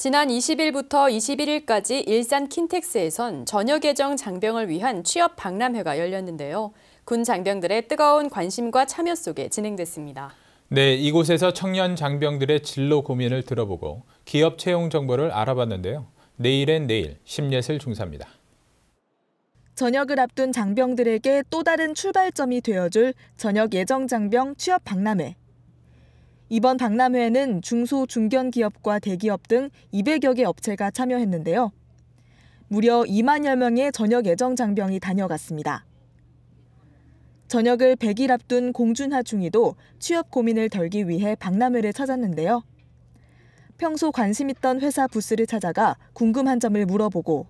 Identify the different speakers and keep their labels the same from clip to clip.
Speaker 1: 지난 20일부터 21일까지 일산 킨텍스에선 전역 예정 장병을 위한 취업 박람회가 열렸는데요. 군 장병들의 뜨거운 관심과 참여 속에 진행됐습니다.
Speaker 2: 네, 이곳에서 청년 장병들의 진로 고민을 들어보고 기업 채용 정보를 알아봤는데요. 내일엔 내일, 심예슬 중사입니다.
Speaker 3: 전역을 앞둔 장병들에게 또 다른 출발점이 되어줄 전역 예정 장병 취업 박람회. 이번 박람회에는 중소, 중견 기업과 대기업 등 200여 개 업체가 참여했는데요. 무려 2만여 명의 전역 예정 장병이 다녀갔습니다. 전역을 100일 앞둔 공준하 중위도 취업 고민을 덜기 위해 박람회를 찾았는데요. 평소 관심 있던 회사 부스를 찾아가 궁금한 점을 물어보고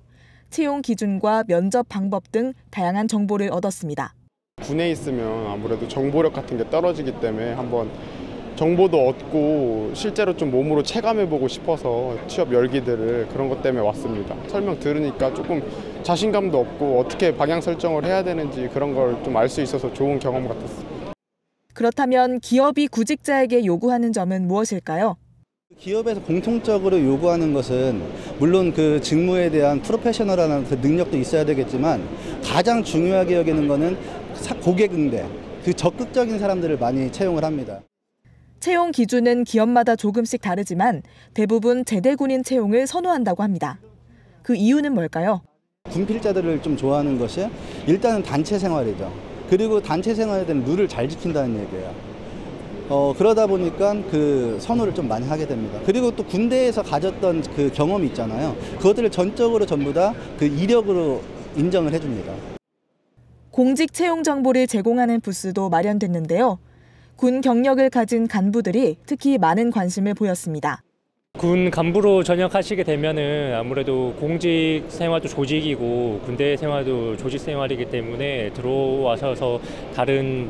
Speaker 3: 채용 기준과 면접 방법 등 다양한 정보를 얻었습니다.
Speaker 4: 군에 있으면 아무래도 정보력 같은 게 떨어지기 때문에 한번 정보도 얻고 실제로 좀 몸으로 체감해보고 싶어서 취업 열기들을 그런 것 때문에 왔습니다. 설명 들으니까 조금 자신감도 없고 어떻게 방향 설정을 해야 되는지 그런 걸 좀 알 수 있어서 좋은 경험 같았습니다.
Speaker 3: 그렇다면 기업이 구직자에게 요구하는 점은 무엇일까요?
Speaker 5: 기업에서 공통적으로 요구하는 것은 물론 그 직무에 대한 프로페셔널한 그 능력도 있어야 되겠지만 가장 중요하게 여기는 것은 고객 응대, 그 적극적인 사람들을 많이 채용을 합니다.
Speaker 3: 채용 기준은 기업마다 조금씩 다르지만 대부분 제대군인 채용을 선호한다고 합니다. 그 이유는 뭘까요?
Speaker 5: 군필자들을 좀 좋아하는 것이 일단은 단체 생활이죠. 그리고 단체 생활에 대한 룰을 잘 지킨다는 얘기예요. 그러다 보니까 그 선호를 좀 많이 하게 됩니다. 그리고 또 군대에서 가졌던 그 경험이 있잖아요. 그것들을 전적으로 전부 다 그 이력으로 인정을 해줍니다.
Speaker 3: 공직 채용 정보를 제공하는 부스도 마련됐는데요. 군 경력을 가진 간부들이 특히 많은 관심을 보였습니다.
Speaker 6: 군 간부로 전역하시게 되면은 아무래도 공직 생활도 조직이고 군대 생활도 조직 생활이기 때문에 들어와셔서 다른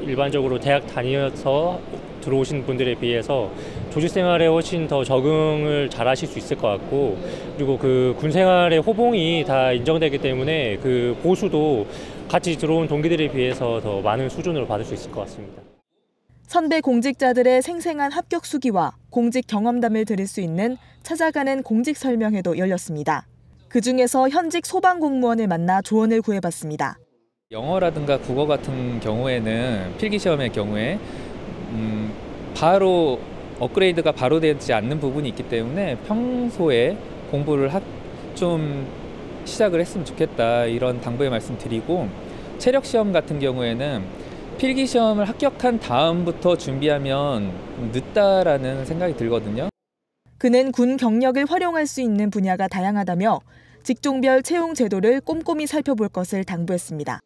Speaker 6: 일반적으로 대학 다녀서 들어오신 분들에 비해서 조직 생활에 훨씬 더 적응을 잘 하실 수 있을 것 같고, 그리고 그 군 생활의 호봉이 다 인정되기 때문에 그 보수도 같이 들어온 동기들에 비해서 더 많은 수준으로 받을 수 있을 것 같습니다.
Speaker 3: 선배 공직자들의 생생한 합격 수기와 공직 경험담을 들을 수 있는 찾아가는 공직 설명회도 열렸습니다. 그중에서 현직 소방공무원을 만나 조언을 구해봤습니다.
Speaker 7: 영어라든가 국어 같은 경우에는 필기시험의 경우에 바로 업그레이드가 바로 되지 않는 부분이 있기 때문에 평소에 공부를 좀 시작을 했으면 좋겠다, 이런 당부의 말씀 드리고, 체력시험 같은 경우에는 필기시험을 합격한 다음부터 준비하면 늦다라는 생각이 들거든요.
Speaker 3: 그는 군 경력을 활용할 수 있는 분야가 다양하다며 직종별 채용 제도를 꼼꼼히 살펴볼 것을 당부했습니다.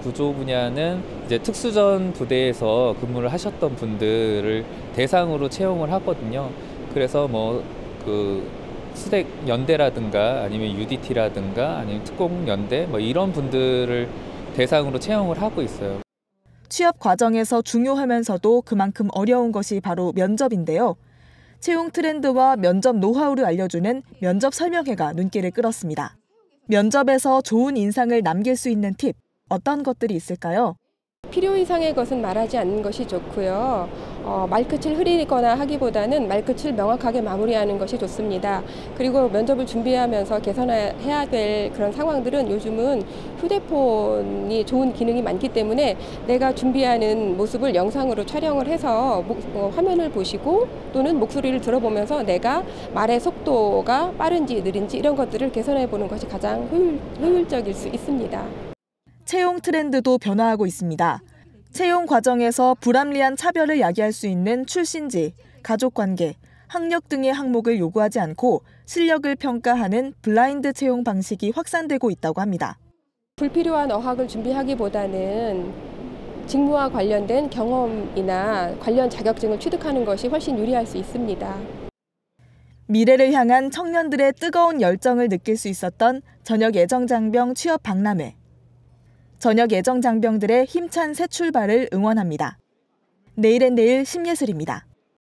Speaker 7: 구조 분야는 이제 특수전 부대에서 근무를 하셨던 분들을 대상으로 채용을 하거든요. 그래서 그 수색 연대라든가 아니면 UDT라든가 아니면 특공연대 이런 분들을 대상으로 채용을 하고 있어요.
Speaker 3: 취업 과정에서 중요하면서도 그만큼 어려운 것이 바로 면접인데요. 채용 트렌드와 면접 노하우를 알려주는 면접 설명회가 눈길을 끌었습니다. 면접에서 좋은 인상을 남길 수 있는 팁, 어떤 것들이 있을까요?
Speaker 8: 필요 이상의 것은 말하지 않는 것이 좋고요. 말끝을 흐리거나 하기보다는 말끝을 명확하게 마무리하는 것이 좋습니다. 그리고 면접을 준비하면서 개선해야 될 그런 상황들은 요즘은 휴대폰이 좋은 기능이 많기 때문에 내가 준비하는 모습을 영상으로 촬영을 해서 화면을 보시고 또는 목소리를 들어보면서 내가 말의 속도가 빠른지 느린지 이런 것들을 개선해 보는 것이 가장 효율적일 수 있습니다.
Speaker 3: 채용 트렌드도 변화하고 있습니다. 채용 과정에서 불합리한 차별을 야기할 수 있는 출신지, 가족관계, 학력 등의 항목을 요구하지 않고 실력을 평가하는 블라인드 채용 방식이 확산되고 있다고 합니다.
Speaker 8: 불필요한 어학을 준비하기보다는 직무와 관련된 경험이나 관련 자격증을 취득하는 것이 훨씬 유리할 수 있습니다.
Speaker 3: 미래를 향한 청년들의 뜨거운 열정을 느낄 수 있었던 전역 예정 장병 취업 박람회. 전역 예정 장병들의 힘찬 새 출발을 응원합니다. 내일엔 내일, 심예슬입니다.